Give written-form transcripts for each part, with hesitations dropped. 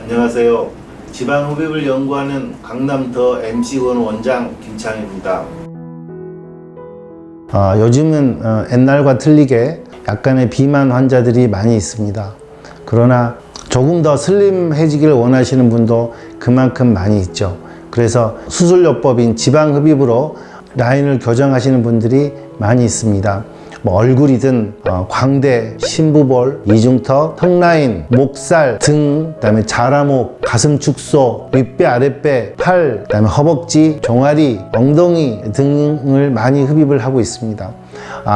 안녕하세요. 지방흡입을 연구하는 강남 더 MC원 원장 김창입니다. 요즘은 옛날과 틀리게 약간의 비만 환자들이 많이 있습니다. 그러나 조금 더 슬림해지기를 원하시는 분도 그만큼 많이 있죠. 그래서 수술요법인 지방흡입으로 라인을 교정하시는 분들이 많이 있습니다. 얼굴이든 광대, 심부볼, 이중턱, 턱라인, 목살, 등, 그다음에 자라목, 가슴 축소, 윗배, 아랫배, 팔, 그다음에 허벅지, 종아리, 엉덩이 등을 많이 흡입을 하고 있습니다.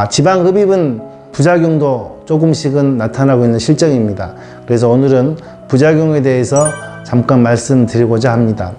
지방 흡입은 부작용도 조금씩은 나타나고 있는 실정입니다. 그래서 오늘은 부작용에 대해서 잠깐 말씀드리고자 합니다.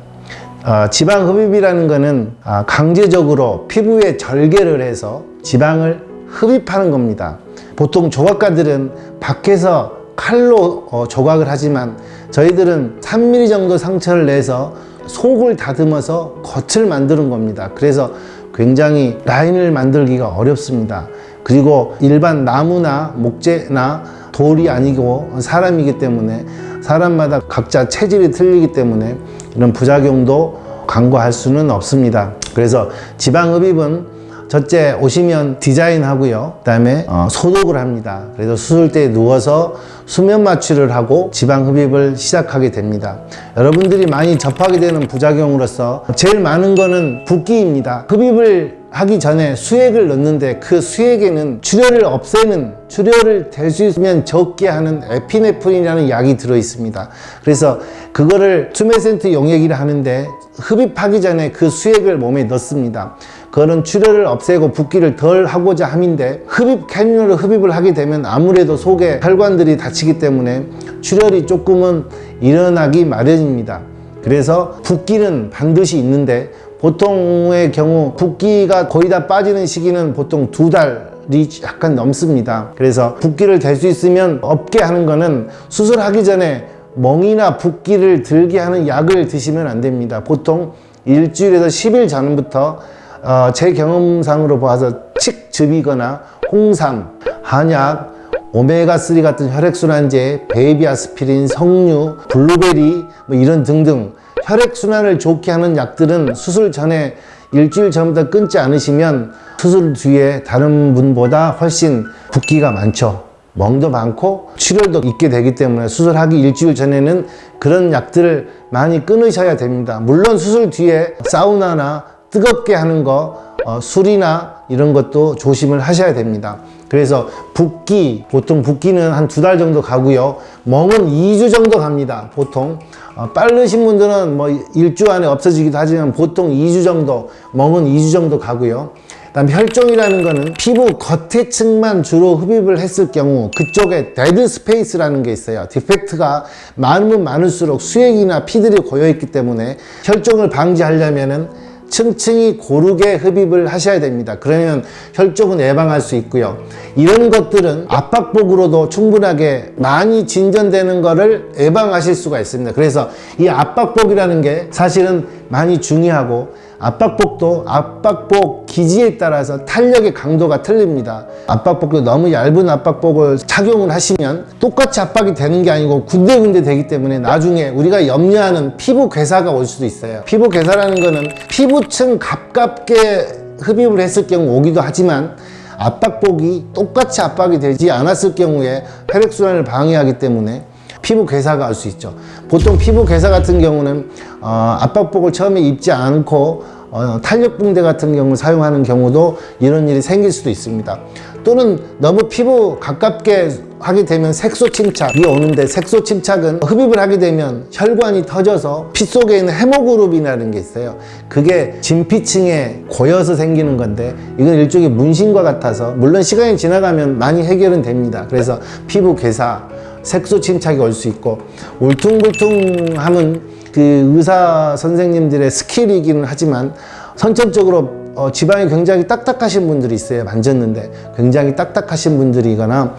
지방 흡입이라는 것은 강제적으로 피부에 절개를 해서 지방을 흡입하는 겁니다. 보통 조각가들은 밖에서 칼로 조각을 하지만 저희들은 3mm 정도 상처를 내서 속을 다듬어서 겉을 만드는 겁니다. 그래서 굉장히 라인을 만들기가 어렵습니다. 그리고 일반 나무나 목재나 돌이 아니고 사람이기 때문에 사람마다 각자 체질이 틀리기 때문에 이런 부작용도 간과할 수는 없습니다. 그래서 지방흡입은 첫째 오시면 디자인하고요. 그 다음에 소독을 합니다. 그래서 수술대에 누워서 수면 마취를 하고 지방 흡입을 시작하게 됩니다. 여러분들이 많이 접하게 되는 부작용으로서 제일 많은 거는 붓기입니다. 흡입을 하기 전에 수액을 넣는데 그 수액에는 출혈을 없애는, 출혈을 될 수 있으면 적게 하는 에피네프린이라는 약이 들어 있습니다. 그래서 그거를 투메센트 용액이라 하는데 흡입하기 전에 그 수액을 몸에 넣습니다. 그거는 출혈을 없애고 붓기를 덜 하고자 함인데 흡입 캐뉼으로 흡입을 하게 되면 아무래도 속에 혈관들이 다치기 때문에 출혈이 조금은 일어나기 마련입니다. 그래서 붓기는 반드시 있는데 보통의 경우 붓기가 거의 다 빠지는 시기는 보통 2달이 약간 넘습니다. 그래서 붓기를 댈 수 있으면 없게 하는 거는 수술하기 전에 멍이나 붓기를 들게 하는 약을 드시면 안 됩니다. 보통 일주일에서 10일 전부터 제 경험상으로 봐서 칡즙이거나 홍삼, 한약, 오메가3 같은 혈액순환제, 베이비 아스피린, 석류, 블루베리 이런 등등 혈액순환을 좋게 하는 약들은 수술 전에 일주일 전부터 끊지 않으시면 수술 뒤에 다른 분보다 훨씬 붓기가 많죠. 멍도 많고 출혈도 있게 되기 때문에 수술하기 일주일 전에는 그런 약들을 많이 끊으셔야 됩니다. 물론 수술 뒤에 사우나나 뜨겁게 하는 거, 술이나 이런 것도 조심을 하셔야 됩니다. 그래서 붓기, 보통 붓기는 한 2달 정도 가고요. 멍은 2주 정도 갑니다. 보통 빠르신 분들은 일주 안에 없어지기도 하지만 보통 2주 정도, 멍은 2주 정도 가고요. 그다음 혈종이라는 거는 피부 겉에 층만 주로 흡입을 했을 경우 그쪽에 데드 스페이스라는 게 있어요. 디펙트가 많으면 많을수록 수액이나 피들이 고여있기 때문에 혈종을 방지하려면은 층층이 고르게 흡입을 하셔야 됩니다. 그러면 혈종은 예방할 수 있고요. 이런 것들은 압박복으로도 충분하게 많이 진전되는 거를 예방하실 수가 있습니다. 그래서 이 압박복이라는 게 사실은 많이 중요하고 압박복도 압박복 기지에 따라서 탄력의 강도가 틀립니다. 압박복도 너무 얇은 압박복을 착용을 하시면 똑같이 압박이 되는 게 아니고 군데군데 되기 때문에 나중에 우리가 염려하는 피부 괴사가 올 수도 있어요. 피부 괴사라는 거는 피부층 가깝게 흡입을 했을 경우 오기도 하지만 압박복이 똑같이 압박이 되지 않았을 경우에 혈액순환을 방해하기 때문에 피부 괴사가 올 수 있죠. 보통 피부 괴사 같은 경우는 압박복을 처음에 입지 않고 탄력붕대 같은 경우를 사용하는 경우도 이런 일이 생길 수도 있습니다. 또는 너무 피부 가깝게 하게 되면 색소 침착이 오는데 색소 침착은 흡입을 하게 되면 혈관이 터져서 피 속에 있는 헤모그룹이라는 게 있어요. 그게 진피층에 고여서 생기는 건데 이건 일종의 문신과 같아서 물론 시간이 지나가면 많이 해결은 됩니다. 그래서 피부 괴사, 색소 침착이 올 수 있고 울퉁불퉁함은 그 의사 선생님들의 스킬이기는 하지만 선천적으로 지방이 굉장히 딱딱하신 분들이 있어요. 만졌는데 굉장히 딱딱하신 분들이거나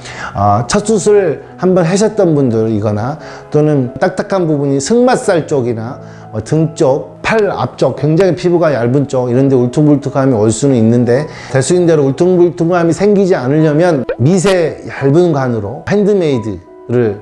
첫 수술 한번 하셨던 분들이거나 또는 딱딱한 부분이 승마살 쪽이나 등 쪽, 팔 앞쪽 굉장히 피부가 얇은 쪽 이런 데 울퉁불퉁함이 올 수는 있는데 될 수 있는 대로 울퉁불퉁함이 생기지 않으려면 미세 얇은 관으로 핸드메이드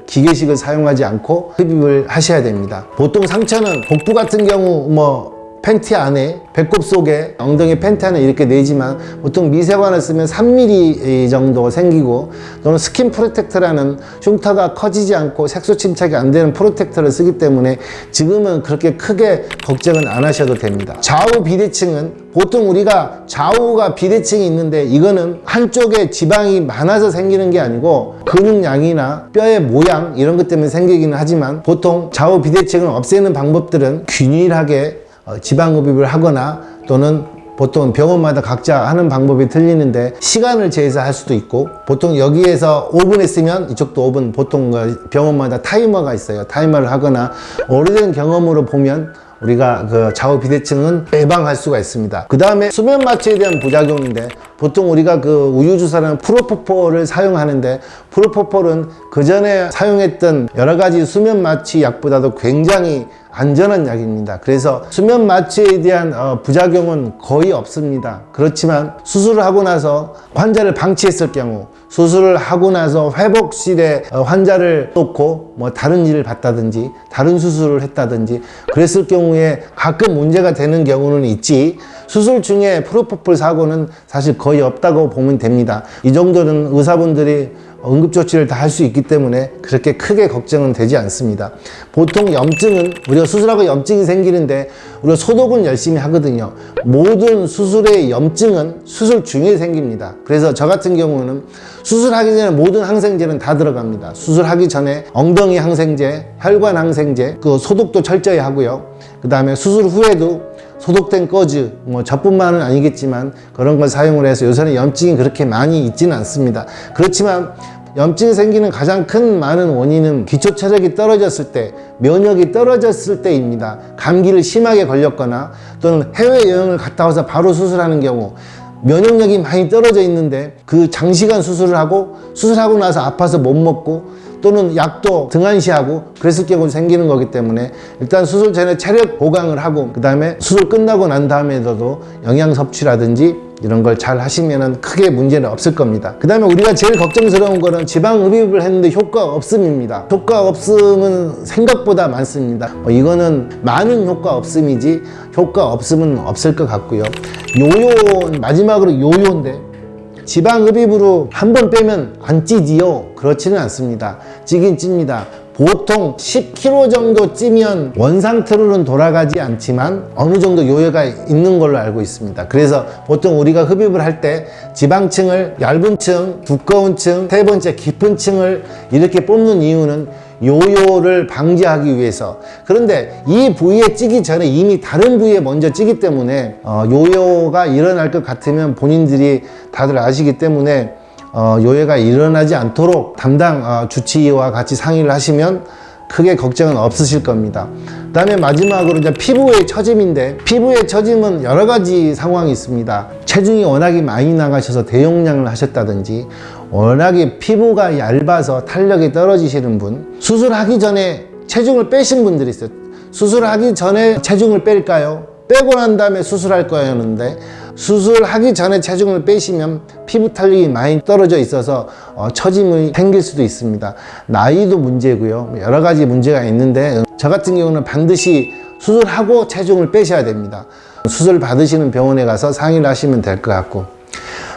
기계식을 사용하지 않고 흡입을 하셔야 됩니다. 보통 상처는 복부 같은 경우 팬티 안에, 배꼽 속에, 엉덩이 팬티 안에 이렇게 내지만 보통 미세관을 쓰면 3mm 정도 생기고 또는 스킨 프로텍터라는 흉터가 커지지 않고 색소 침착이 안 되는 프로텍터를 쓰기 때문에 지금은 그렇게 크게 걱정은 안 하셔도 됩니다. 좌우 비대칭은 보통 우리가 좌우가 비대칭이 있는데 이거는 한쪽에 지방이 많아서 생기는 게 아니고 근육량이나 뼈의 모양 이런 것 때문에 생기기는 하지만 보통 좌우 비대칭을 없애는 방법들은 균일하게 지방흡입을 하거나 또는 보통 병원마다 각자 하는 방법이 틀리는데 시간을 재서 할 수도 있고 보통 여기에서 5분 했으면 이쪽도 5분 보통 병원마다 타이머가 있어요. 타이머를 하거나 오래된 경험으로 보면 우리가 그 좌우 비대칭은 예방할 수가 있습니다. 그 다음에 수면 마취에 대한 부작용인데 보통 우리가 그 우유주사라는 프로포폴을 사용하는데 프로포폴은 그 전에 사용했던 여러 가지 수면 마취 약보다도 굉장히 안전한 약입니다. 그래서 수면 마취에 대한 부작용은 거의 없습니다. 그렇지만 수술을 하고 나서 환자를 방치했을 경우 수술을 하고 나서 회복실에 환자를 놓고 다른 일을 봤다든지 다른 수술을 했다든지 그랬을 경우에 가끔 문제가 되는 경우는 있지 수술 중에 프로포폴 사고는 사실 거의 없다고 보면 됩니다. 이 정도는 의사분들이 응급조치를 다 할 수 있기 때문에 그렇게 크게 걱정은 되지 않습니다. 보통 염증은 우리가 수술하고 염증이 생기는데 우리가 소독은 열심히 하거든요. 모든 수술의 염증은 수술 중에 생깁니다. 그래서 저 같은 경우는 수술하기 전에 모든 항생제는 다 들어갑니다. 수술하기 전에 엉덩이 항생제, 혈관 항생제, 그 소독도 철저히 하고요. 그 다음에 수술 후에도 소독된 거즈, 저뿐만은 아니겠지만 그런 걸 사용을 해서 요새는 염증이 그렇게 많이 있지는 않습니다. 그렇지만 염증이 생기는 가장 큰 많은 원인은 기초 체력이 떨어졌을 때, 면역이 떨어졌을 때입니다. 감기를 심하게 걸렸거나 또는 해외여행을 갔다 와서 바로 수술하는 경우 면역력이 많이 떨어져 있는데 그 장시간 수술을 하고 수술하고 나서 아파서 못 먹고 또는 약도 등한시하고 그랬을 경우 생기는 거기 때문에 일단 수술 전에 체력 보강을 하고 그 다음에 수술 끝나고 난 다음에도 영양 섭취라든지 이런 걸 잘 하시면은 크게 문제는 없을 겁니다. 그 다음에 우리가 제일 걱정스러운 거는 지방 흡입을 했는데 효과 없음입니다. 효과 없음은 생각보다 많습니다. 이거는 많은 효과 없음이지 효과 없음은 없을 것 같고요. 마지막으로 요요인데 지방 흡입으로 한 번 빼면 안 찌지요? 그렇지는 않습니다. 찌긴 찝니다. 보통 10kg 정도 찌면 원상태로는 돌아가지 않지만 어느 정도 요요가 있는 걸로 알고 있습니다. 그래서 보통 우리가 흡입을 할 때 지방층을 얇은 층, 두꺼운 층, 세 번째 깊은 층을 이렇게 뽑는 이유는 요요를 방지하기 위해서. 그런데 이 부위에 찌기 전에 이미 다른 부위에 먼저 찌기 때문에 요요가 일어날 것 같으면 본인들이 다들 아시기 때문에 요요가 일어나지 않도록 담당 주치의와 같이 상의를 하시면 크게 걱정은 없으실 겁니다. 그 다음에 마지막으로 이제 피부의 처짐인데 피부의 처짐은 여러 가지 상황이 있습니다. 체중이 워낙에 많이 나가셔서 대용량을 하셨다든지 워낙에 피부가 얇아서 탄력이 떨어지시는 분, 수술하기 전에 체중을 빼신 분들이 있어요. 수술하기 전에 체중을 뺄까요? 빼고 난 다음에 수술할 거였는데 수술하기 전에 체중을 빼시면 피부 탄력이 많이 떨어져 있어서 처짐이 생길 수도 있습니다. 나이도 문제고요. 여러 가지 문제가 있는데 저 같은 경우는 반드시 수술하고 체중을 빼셔야 됩니다. 수술 받으시는 병원에 가서 상의를 하시면 될 것 같고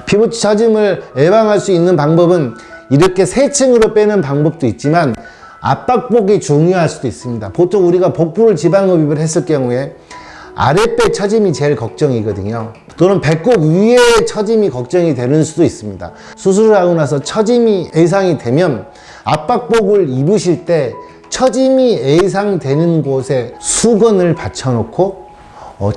피부 처짐을 예방할 수 있는 방법은 이렇게 세 층으로 빼는 방법도 있지만 압박복이 중요할 수도 있습니다. 보통 우리가 복부를 지방흡입을 했을 경우에 아랫배 처짐이 제일 걱정이거든요. 또는 배꼽 위에 처짐이 걱정이 되는 수도 있습니다. 수술을 하고 나서 처짐이 예상이 되면 압박복을 입으실 때 처짐이 예상되는 곳에 수건을 받쳐놓고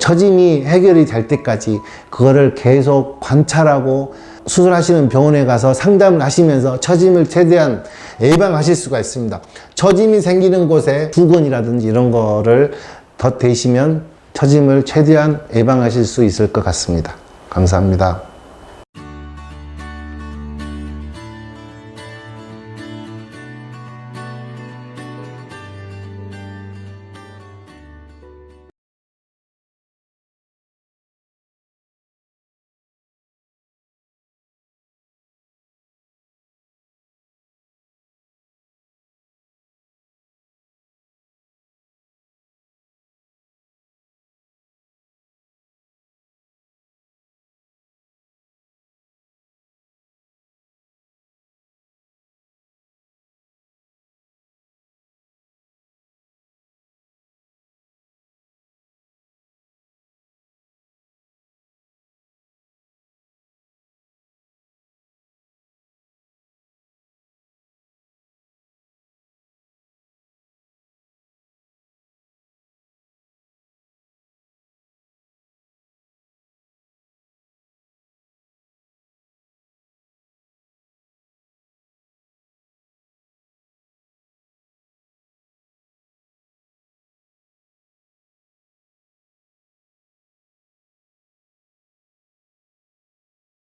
처짐이 해결이 될 때까지 그거를 계속 관찰하고 수술하시는 병원에 가서 상담을 하시면서 처짐을 최대한 예방하실 수가 있습니다. 처짐이 생기는 곳에 수건이라든지 이런 거를 덧대시면 처짐을 최대한 예방하실 수 있을 것 같습니다. 감사합니다.